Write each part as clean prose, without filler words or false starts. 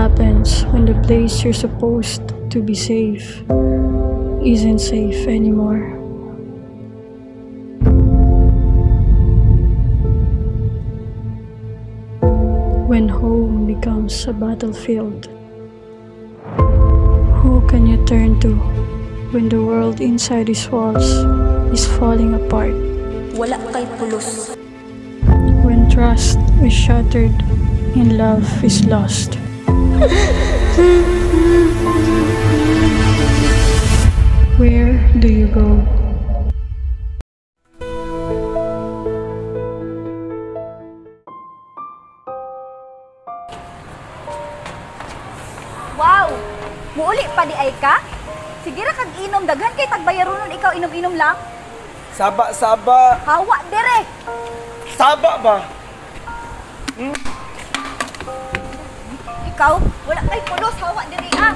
happens when the place you're supposed to be safe isn't safe anymore. When home becomes a battlefield, who can you turn to when the world inside these walls is falling apart? Wala kay pulos. When trust is shattered and love is lost. Where do you go? Wow! Muuli pa di ay ka? Sige ra kag inom, daghan kay tagbayaron nun, ikaw inom-inom lang. Saba. Hawa dire. Saba ba? Ikaw, wala kay pulos, hawa diri ah.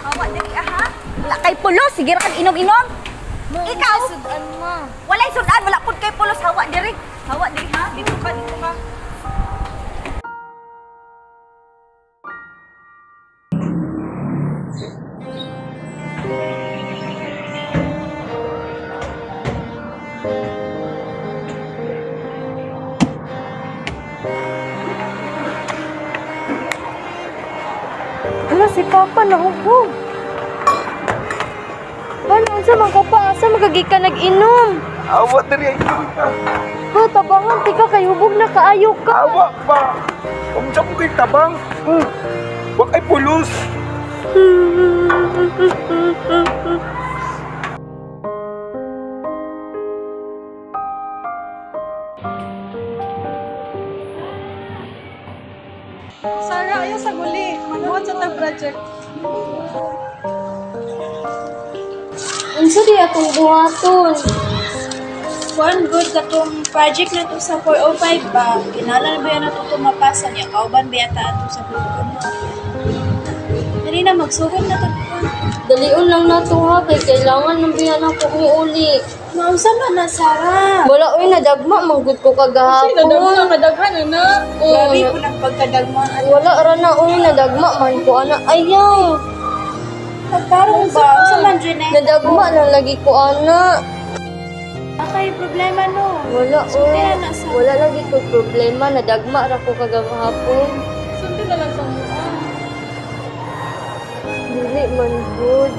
Hawa diri ah ha. Wala kay pulos, sige ra kag inom-inom. Ikaw, sudan mo. walay sudan, wala pud kay pulos, hawa diri. Hawa diri ha, dito ka, dito ka. Hala, si Papa nahubog. Paano unsa man ka pa? Asa magagika nag-inom? Awa diri ay Ha, tabangan, tika kay hubog na kaayo ka. awa ba? Umsa ko kay tabang. Wag ay pulos. Sarah, ayaw sa guli. Manuhat sa tag project. Unsa di atong buhaton? One good katong project na to sa 405 ba? Kinala na ba yan na ito mapasa niya? Kauban ba yata ito sa bulkan? Dali na, magsugod na ito. Dalion lang na ito ha, kay kailangan ng biyan ako kung uli. Mausa man na, Sarah. Wala, uy, nadagma, manggod ko kagahapon. Kasi nadagma, kadaghan na. Grabe ko ng pagkadagmaan. Wala, rana, uy, nadagma, man ko, anak. Ayaw. Pagkarong ba? Sa man, Junay? Nadagma lang lagi ko, anak. Akay, problema no. Wala, uy. Wala lagi ko problema. Nadagma ra ko kagahapon. Sundi na lang sa mukha. Dili man good.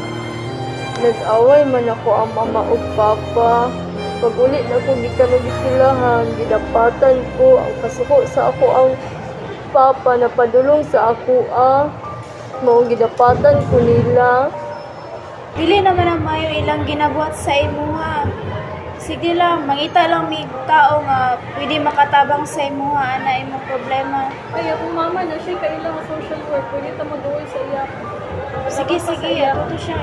Nag-away man ako ang mama o papa. Pag ulit na kung di ka nagsilahan, gidapatan ko ang kasuko sa ako ang papa na padulong sa ako Maong gidapatan ko nila. Dili naman ang mayo ilang ginabuhat sa imuha. Sige lang, mangita lang may tao nga pwede makatabang sa imuha ana imong problema. Ay, akong mama na siya kailangan social work. Pwede ta mag-uwi sa iya. Sige, ako to siya.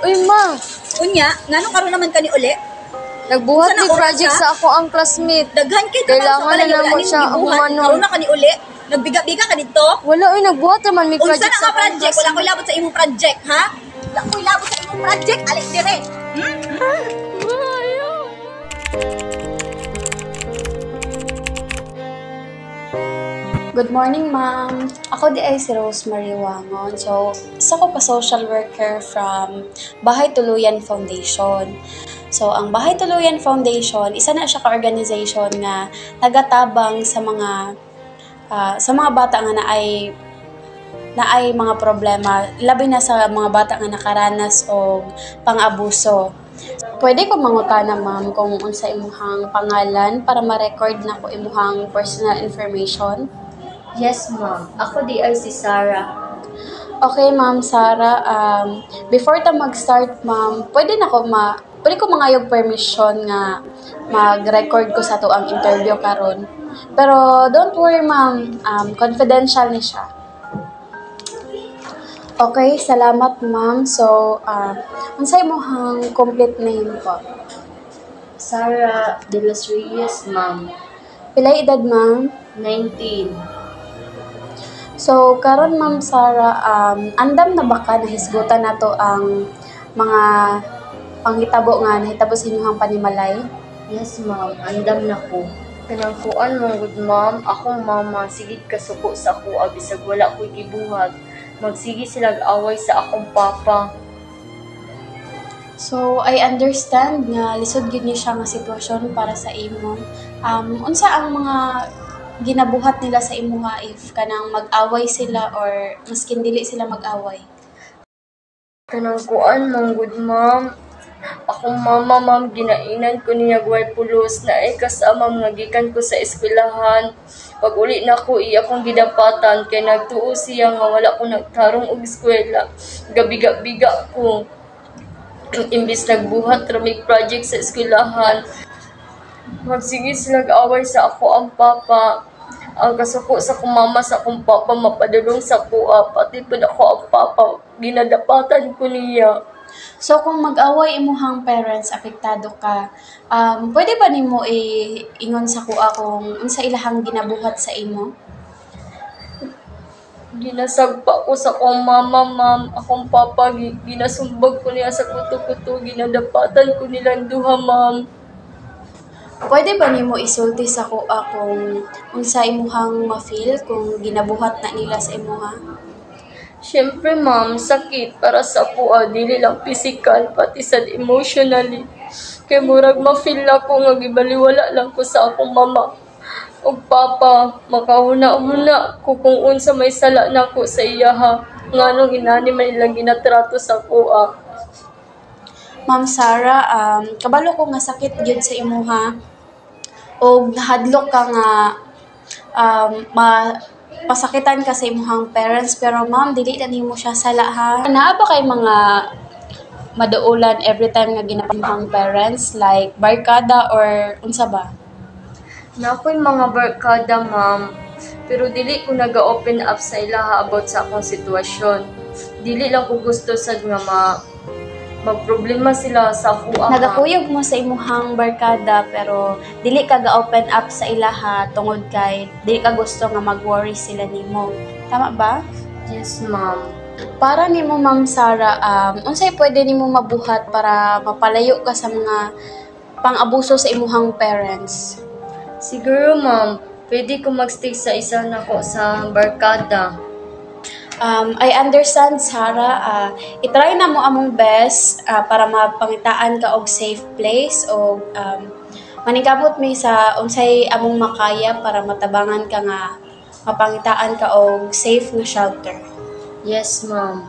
Uy, ma! Unya, nganong karon naman kani uli? Nagbuhat Saan ni ako project siya? sa ako ang classmate. Daghan kay Kailangan na naman siya humano. Karon na kani uli. Nagbiga-biga ka dito. Wala, uy, nagbuhat naman may Unsa project na sa nga project? Wala ko labot sa imong project, ha? Wala ko labot sa imong project. Alik dire. Good morning, ma'am. Ako di ay si Rosemary Wangon. So, isa ko pa social worker from Bahay Tuluyan Foundation. So, ang Bahay Tuluyan Foundation, isa na siya ka-organization nga nagatabang sa mga bata nga na ay mga problema, labi na sa mga bata nga nakaranas o pang-abuso. Pwede ko mangutana, ma'am, kung unsa imuhang pangalan para ma-record na ko imuhang personal information? Yes, ma'am. Ako di ay si Sarah. Okay, ma'am Sarah. Before ta mag-start, ma'am, pwede ko mangayog permission nga mag-record ko sa to ang interview karon. Pero don't worry, ma'am. Confidential ni siya. Okay, salamat, ma'am. So, unsay imong complete name po? Sarah de los Reyes, ma'am. Pilay edad, ma'am? 19. So, karon ma'am Sarah, andam na ba ka nahisgutan nato ang mga panghitabo nga nahitabo sa inyong panimalay? Yes, ma'am. Andam na ko. Kanang kuan mong good ma'am, akong mama sigid kasuko sa ako bisag wala ko'y gibuhat. Magsige sila away sa akong papa. So, I understand nga lisod gid ni siya nga sitwasyon para sa imo. Unsa ang mga ginabuhat nila sa imuha if kanang mag-away sila or maskin dili sila mag-away? Kanang kuan mong good ma'am, akong mama ma'am ginainan ko niya guway pulos na ay kasama mga gikan ko sa eskwelahan. Pag uli na ko akong gidapatan kay nagtuo siya nga wala ko nagtarong og eskwela. Gabiga-biga ko. Imbis nagbuhat ramig project sa eskwelahan. Magsige sila away sa ako ang papa. Ang kasuko sa akong mama sa akong papa mapadulong sa kuha. Pati pa ako ang papa. Ginadapatan ko niya. So, kung mag-away imuhang parents, apektado ka, pwede ba nimo ingon sa kuha kung unsa ilahang ginabuhat sa imo? Ginasagpa ko sa akong mama, ma'am. Akong papa, ginasumbag ko niya sa kuto-kuto. Ginadapatan ko nilang duha, ma'am. Pwede ba nimo isulti sa kuha kung unsa imuhang ma-feel kung ginabuhat na nila sa imuha? Siyempre, ma'am, sakit para sa kuha. Dili lang physical, pati sad emotionally. Kaya murag ma-feel ako nga gibaliwala lang ko sa akong mama. O papa, makahuna-huna ko kung unsa may sala na ko sa iyaha. Nga nung inani man ilang ginatrato sa kuha. Ma'am Sarah, kabalo ko nga sakit gyud sa imuha. O nahadlok ka nga pasakitan ka sa imuhang parents, pero ma'am, dili na nimo siya sala ha. Naa ba kay mga maduulan every time nga ginapamahang parents, like barkada or unsa ba? Na ako'y mga barkada, ma'am. Pero dili ko naga-open up sa ilaha about sa akong sitwasyon. Dili lang ko gusto sad nga magproblema sila sa kuha. Nagakuyog mo sa imuhang barkada pero dili ka ga-open up sa ilaha tungod kay dili ka gusto nga mag-worry sila nimo. Tama ba? Yes, ma'am. Para nimo Ma'am Sarah, unsay pwede nimo mabuhat para mapalayo ka sa mga pang-abuso sa imuhang parents? Siguro, ma'am, pwede ko magstay sa isa na ko sa barkada. I understand, Sarah. I-try na mo among best para mapangitaan ka og safe place o maningkamot mi sa unsay among makaya para matabangan ka nga mapangitaan ka og safe na shelter. Yes, ma'am.